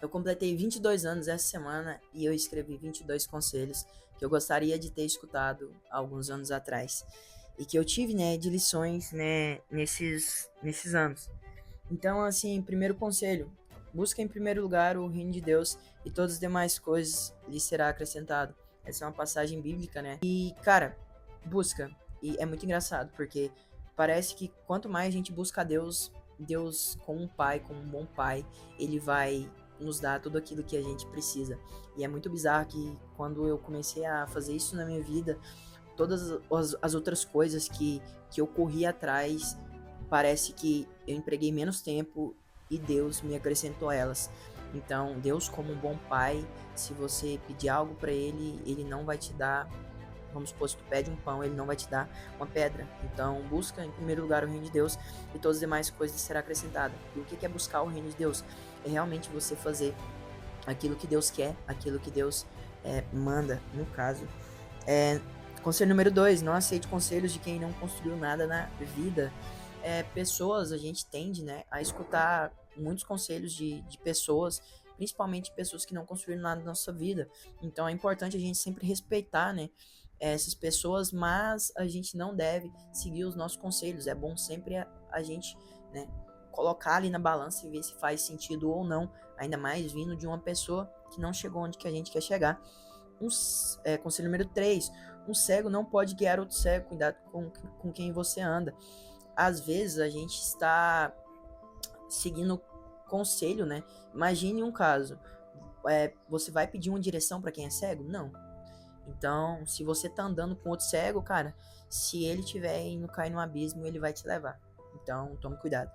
Eu completei 22 anos essa semana e eu escrevi 22 conselhos que eu gostaria de ter escutado alguns anos atrás e que eu tive, né, de lições, né, nesses anos. Então, assim, primeiro conselho: busca em primeiro lugar o reino de Deus e todas as demais coisas lhe será acrescentado. Essa é uma passagem bíblica, né? E, cara, busca. E é muito engraçado, porque parece que quanto mais a gente busca a Deus, Deus, como um pai, como um bom pai, ele vai nos dar tudo aquilo que a gente precisa. E é muito bizarro que quando eu comecei a fazer isso na minha vida, todas as outras coisas que eu corri atrás, parece que eu empreguei menos tempo e Deus me acrescentou elas. Então, Deus, como um bom pai, se você pedir algo para ele, ele não vai te dar. Vamos supor, se tu pede um pão, ele não vai te dar uma pedra. Então, busca em primeiro lugar o reino de Deus e todas as demais coisas serão acrescentadas. E o que é buscar o reino de Deus? É realmente você fazer aquilo que Deus quer, aquilo que Deus manda, no caso. Conselho número 2: não aceite conselhos de quem não construiu nada na vida. Pessoas, a gente tende, né, a escutar muitos conselhos de pessoas, principalmente pessoas que não construíram nada na nossa vida. Então é importante a gente sempre respeitar, né, essas pessoas, mas a gente não deve seguir os nossos conselhos. É bom sempre a gente, né, colocar ali na balança e ver se faz sentido ou não, ainda mais vindo de uma pessoa que não chegou onde que a gente quer chegar. Conselho número 3: um cego não pode guiar outro cego, cuidado com quem você anda. Às vezes a gente está seguindo conselho, né? Imagine um caso, você vai pedir uma direção para quem é cego? Não. Então, se você tá andando com outro cego, cara, se ele tiver indo cair no abismo, ele vai te levar. Então, tome cuidado.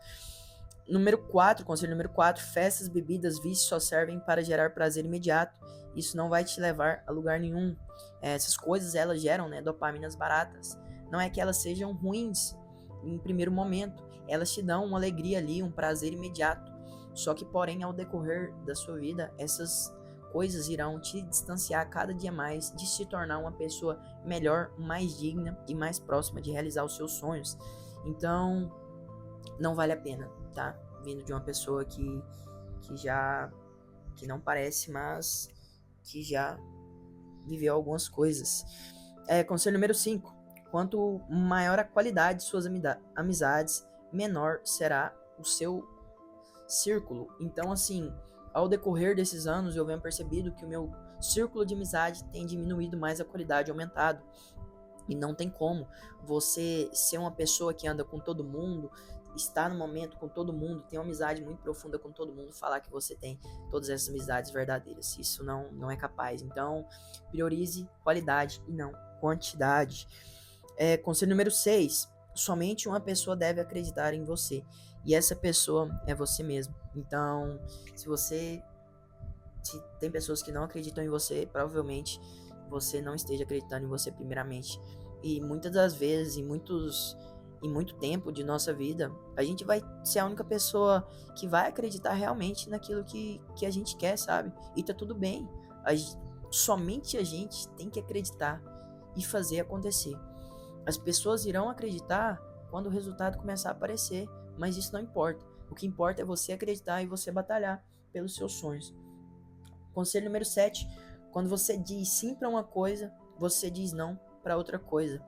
Conselho número 4: festas, bebidas, vícios só servem para gerar prazer imediato. Isso não vai te levar a lugar nenhum. Essas coisas, elas geram, né, dopaminas baratas. Não é que elas sejam ruins em primeiro momento. Elas te dão uma alegria ali, um prazer imediato. Só que, porém, ao decorrer da sua vida, essas coisas irão te distanciar cada dia mais de se tornar uma pessoa melhor, mais digna e mais próxima de realizar os seus sonhos. Então, não vale a pena, tá? Vindo de uma pessoa que não parece, mas que já viveu algumas coisas. Conselho número 5: quanto maior a qualidade de suas amizades, menor será o seu círculo. Então, assim, ao decorrer desses anos, eu venho percebido que o meu círculo de amizade tem diminuído, mais a qualidade aumentado. E não tem como você ser uma pessoa que anda com todo mundo, estar no momento com todo mundo, ter uma amizade muito profunda com todo mundo, falar que você tem todas essas amizades verdadeiras. Isso não é capaz. Então, priorize qualidade e não quantidade. Conselho número 6: somente uma pessoa deve acreditar em você. E essa pessoa é você mesmo. Então, se tem pessoas que não acreditam em você, provavelmente você não esteja acreditando em você primeiramente. E muitas das vezes, em muito tempo de nossa vida, a gente vai ser a única pessoa que vai acreditar realmente naquilo que a gente quer, sabe? E tá tudo bem. Somente a gente tem que acreditar e fazer acontecer. As pessoas irão acreditar quando o resultado começar a aparecer, mas isso não importa. O que importa é você acreditar e você batalhar pelos seus sonhos. Conselho número 7: quando você diz sim para uma coisa, você diz não para outra coisa.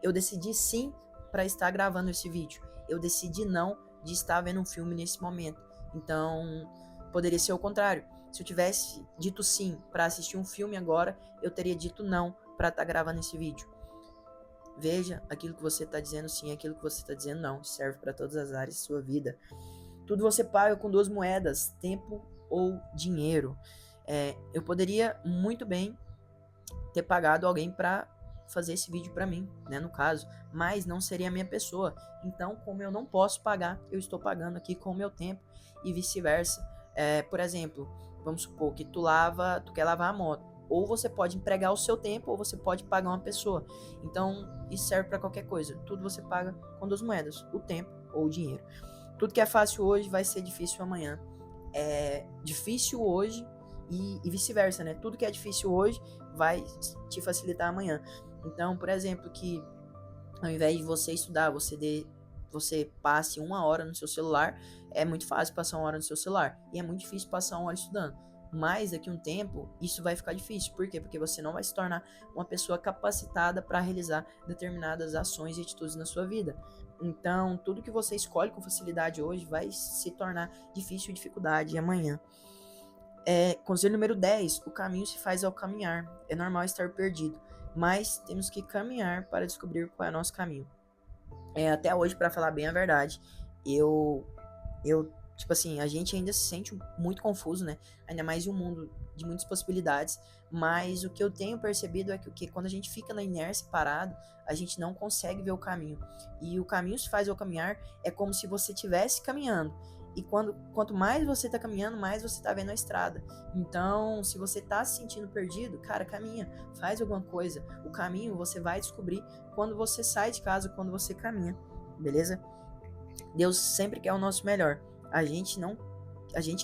Eu decidi sim para estar gravando esse vídeo. Eu decidi não de estar vendo um filme nesse momento. Então, poderia ser o contrário. Se eu tivesse dito sim para assistir um filme agora, eu teria dito não para estar gravando esse vídeo. Veja, aquilo que você está dizendo sim, aquilo que você está dizendo não. Serve para todas as áreas da sua vida. Tudo você paga com duas moedas: tempo ou dinheiro. Eu poderia muito bem ter pagado alguém para fazer esse vídeo para mim, né, no caso, mas não seria a minha pessoa. Então, como eu não posso pagar, eu estou pagando aqui com o meu tempo e vice-versa. Por exemplo, vamos supor que tu quer lavar a moto. Ou você pode empregar o seu tempo, ou você pode pagar uma pessoa. Então, isso serve para qualquer coisa. Tudo você paga com duas moedas: o tempo ou o dinheiro. Tudo que é fácil hoje vai ser difícil amanhã. É difícil hoje e vice-versa, né? Tudo que é difícil hoje vai te facilitar amanhã. Então, por exemplo, que ao invés de você estudar, você passe 1 hora no seu celular, é muito fácil passar 1 hora no seu celular. E é muito difícil passar 1 hora estudando. Mas daqui a um tempo, isso vai ficar difícil. Por quê? Porque você não vai se tornar uma pessoa capacitada para realizar determinadas ações e atitudes na sua vida. Então, tudo que você escolhe com facilidade hoje vai se tornar difícil e dificuldade amanhã. Conselho número 10. O caminho se faz ao caminhar. É normal estar perdido, mas temos que caminhar para descobrir qual é o nosso caminho. Até hoje, para falar bem a verdade, eu tipo assim, a gente ainda se sente muito confuso, né? Ainda mais em um mundo de muitas possibilidades. Mas o que eu tenho percebido é que quando a gente fica na inércia parado, a gente não consegue ver o caminho. E o caminho se faz ao caminhar é como se você estivesse caminhando. E quanto mais você tá caminhando, mais você tá vendo a estrada. Então, se você tá se sentindo perdido, cara, caminha, faz alguma coisa. O caminho você vai descobrir quando você sai de casa, quando você caminha, beleza? Deus sempre quer o nosso melhor. A gente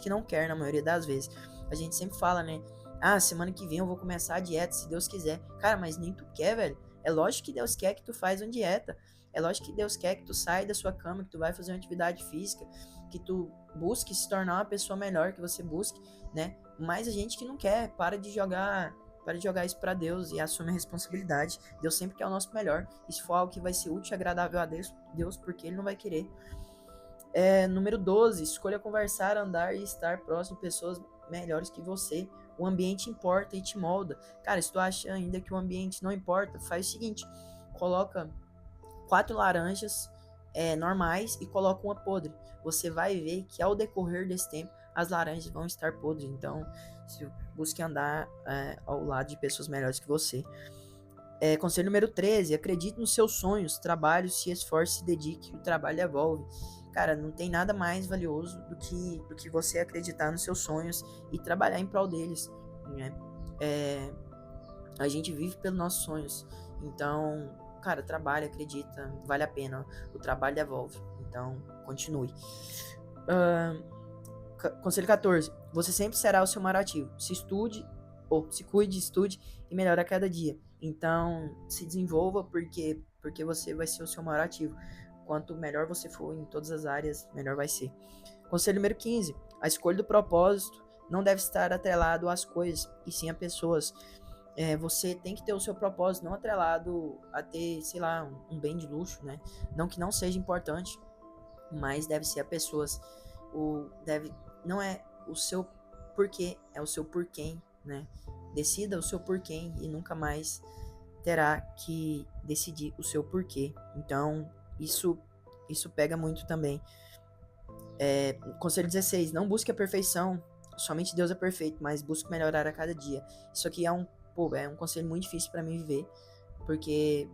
que não quer na maioria das vezes. A gente sempre fala, né? Ah, semana que vem eu vou começar a dieta, se Deus quiser. Cara, mas nem tu quer, velho. É lógico que Deus quer que tu faz uma dieta. É lógico que Deus quer que tu saia da sua cama, que tu vai fazer uma atividade física, que tu busque se tornar uma pessoa melhor, que você busque, né? Mas a gente que não quer, para de jogar isso para Deus e assume a responsabilidade. Deus sempre quer o nosso melhor. E se for algo que vai ser útil e agradável a Deus, porque Ele não vai querer. Número 12, escolha conversar, andar e estar próximo de pessoas melhores que você. O ambiente importa e te molda. Cara, se tu acha ainda que o ambiente não importa, faz o seguinte, coloca 4 laranjas normais e coloca uma podre. Você vai ver que ao decorrer desse tempo, as laranjas vão estar podres. Então, busque andar ao lado de pessoas melhores que você. Conselho número 13, acredite nos seus sonhos, trabalhe, se esforce, se dedique, o trabalho evolve. Cara, não tem nada mais valioso do que você acreditar nos seus sonhos e trabalhar em prol deles, né? A gente vive pelos nossos sonhos, então, cara, trabalha, acredita, vale a pena, o trabalho devolve, então, continue. Conselho 14, você sempre será o seu maior ativo, se cuide, estude e melhore a cada dia. Então, se desenvolva porque você vai ser o seu maior ativo. Quanto melhor você for em todas as áreas, melhor vai ser. Conselho número 15. A escolha do propósito não deve estar atrelado às coisas, e sim a pessoas. Você tem que ter o seu propósito, não atrelado a ter, sei lá, um bem de luxo, né? Não que não seja importante, mas deve ser a pessoas. Não é o seu porquê, é o seu porquê, né? Decida o seu porquê e nunca mais terá que decidir o seu porquê. Então, isso pega muito também. Conselho 16. Não busque a perfeição. Somente Deus é perfeito, mas busque melhorar a cada dia. Isso aqui é um conselho muito difícil para mim viver, porque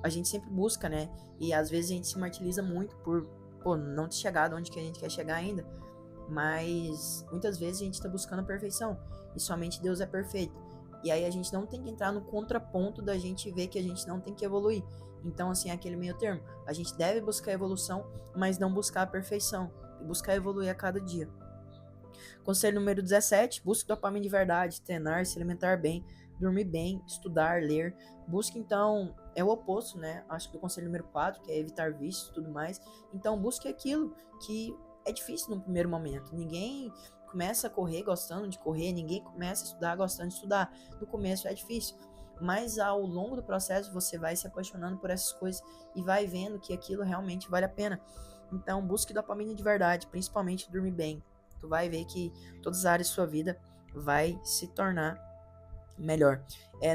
a gente sempre busca, né? E às vezes a gente se martiriza muito por não ter chegado onde que a gente quer chegar ainda. Mas muitas vezes a gente está buscando a perfeição e somente Deus é perfeito. E aí a gente não tem que entrar no contraponto da gente ver que a gente não tem que evoluir. Então, assim, é aquele meio termo. A gente deve buscar a evolução, mas não buscar a perfeição. E buscar evoluir a cada dia. Conselho número 17. Busque dopamina de verdade, treinar, se alimentar bem, dormir bem, estudar, ler. Busque, então, é o oposto, né? Acho que do conselho número 4, que é evitar vícios e tudo mais. Então, busque aquilo que é difícil no primeiro momento. Ninguém começa a correr gostando de correr, ninguém começa a estudar gostando de estudar. No começo é difícil, mas ao longo do processo você vai se apaixonando por essas coisas e vai vendo que aquilo realmente vale a pena. Então busque dopamina de verdade, principalmente dormir bem. Tu vai ver que todas as áreas da sua vida vai se tornar melhor.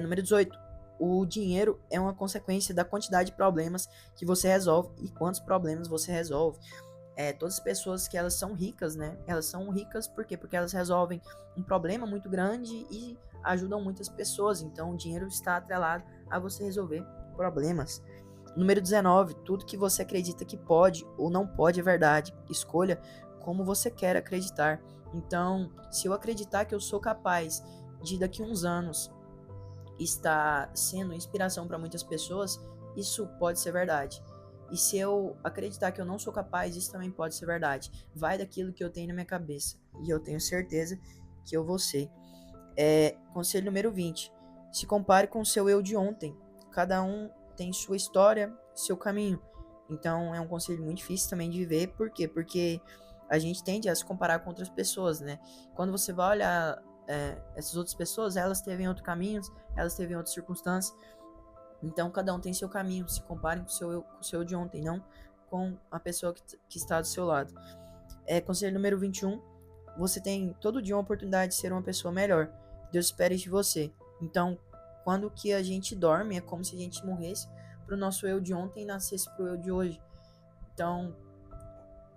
Número 18. O dinheiro é uma consequência da quantidade de problemas que você resolve e quantos problemas você resolve. Todas as pessoas que elas são ricas, né? Elas são ricas por quê? Porque elas resolvem um problema muito grande e ajudam muitas pessoas. Então, o dinheiro está atrelado a você resolver problemas. Número 19. Tudo que você acredita que pode ou não pode é verdade. Escolha como você quer acreditar. Então, se eu acreditar que eu sou capaz de daqui a uns anos estar sendo inspiração para muitas pessoas, isso pode ser verdade. E se eu acreditar que eu não sou capaz, isso também pode ser verdade. Vai daquilo que eu tenho na minha cabeça. E eu tenho certeza que eu vou ser. Conselho número 20. Se compare com o seu eu de ontem. Cada um tem sua história, seu caminho. Então é um conselho muito difícil também de viver. Por quê? Porque a gente tende a se comparar com outras pessoas, né? Quando você vai olhar essas outras pessoas, elas teve outros caminhos, elas teve outras circunstâncias. Então, cada um tem seu caminho. Se comparem com o seu de ontem, não com a pessoa que está do seu lado. Conselho número 21. Você tem todo dia uma oportunidade de ser uma pessoa melhor. Deus espera isso de você. Então, quando que a gente dorme, é como se a gente morresse pro nosso eu de ontem e nascesse pro eu de hoje. Então,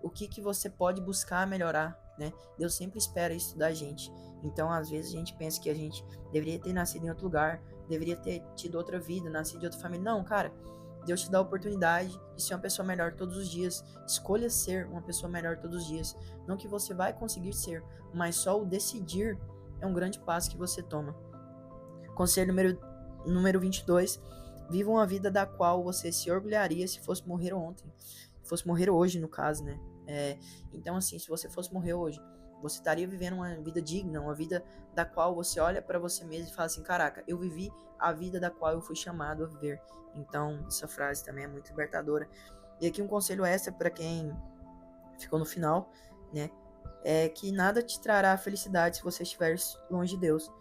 o que você pode buscar melhorar, né? Deus sempre espera isso da gente. Então, às vezes a gente pensa que a gente deveria ter nascido em outro lugar, deveria ter tido outra vida, nascido de outra família. Não, cara. Deus te dá a oportunidade de ser uma pessoa melhor todos os dias. Escolha ser uma pessoa melhor todos os dias. Não que você vai conseguir ser, mas só o decidir é um grande passo que você toma. Conselho número 22. Viva uma vida da qual você se orgulharia se fosse morrer ontem. Se fosse morrer hoje, no caso, né? Então, assim, se você fosse morrer hoje, você estaria vivendo uma vida digna, uma vida da qual você olha para você mesmo e fala assim, caraca, eu vivi a vida da qual eu fui chamado a viver. Então, essa frase também é muito libertadora. E aqui um conselho extra para quem ficou no final, né? É que nada te trará felicidade se você estiver longe de Deus.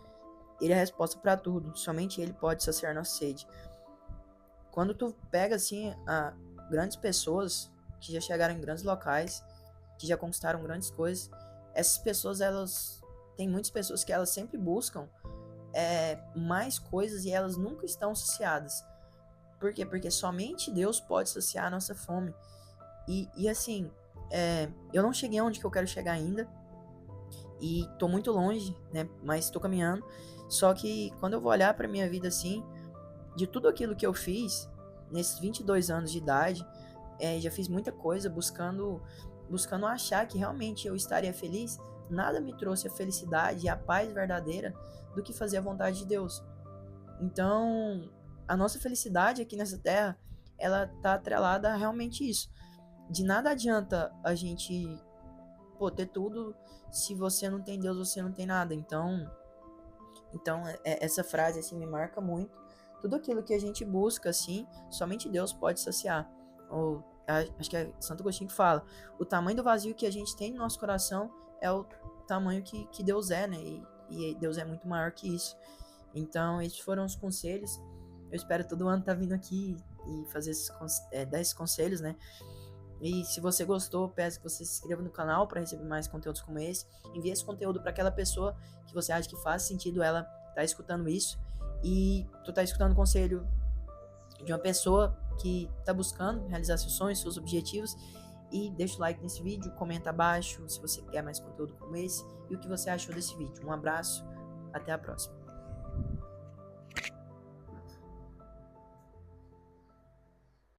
Ele é a resposta para tudo. Somente Ele pode saciar nossa sede. Quando tu pega, assim, grandes pessoas que já chegaram em grandes locais, que já conquistaram grandes coisas, essas pessoas, tem muitas pessoas que elas sempre buscam mais coisas e elas nunca estão saciadas. Por quê? Porque somente Deus pode saciar a nossa fome. E assim, eu não cheguei onde que eu quero chegar ainda. E tô muito longe, né? Mas tô caminhando. Só que quando eu vou olhar pra minha vida assim, de tudo aquilo que eu fiz, nesses 22 anos de idade, já fiz muita coisa buscando achar que realmente eu estaria feliz. Nada me trouxe a felicidade e a paz verdadeira do que fazer a vontade de Deus. Então, a nossa felicidade aqui nessa terra, ela tá atrelada a realmente isso. De nada adianta a gente ter tudo se você não tem Deus, você não tem nada. Então essa frase assim me marca muito. Tudo aquilo que a gente busca assim, somente Deus pode saciar. Acho que é Santo Agostinho que fala, o tamanho do vazio que a gente tem no nosso coração é o tamanho que Deus é, né? E Deus é muito maior que isso. Então, esses foram os conselhos. Eu espero todo ano estar vindo aqui e fazer dar esses conselhos, né? E se você gostou, peço que você se inscreva no canal para receber mais conteúdos como esse. Envie esse conteúdo para aquela pessoa que você acha que faz sentido ela tá escutando isso. E tu tá escutando o conselho de uma pessoa que tá buscando realizar seus sonhos, seus objetivos. E deixa o like nesse vídeo, comenta abaixo se você quer mais conteúdo como esse e o que você achou desse vídeo. Um abraço, até a próxima.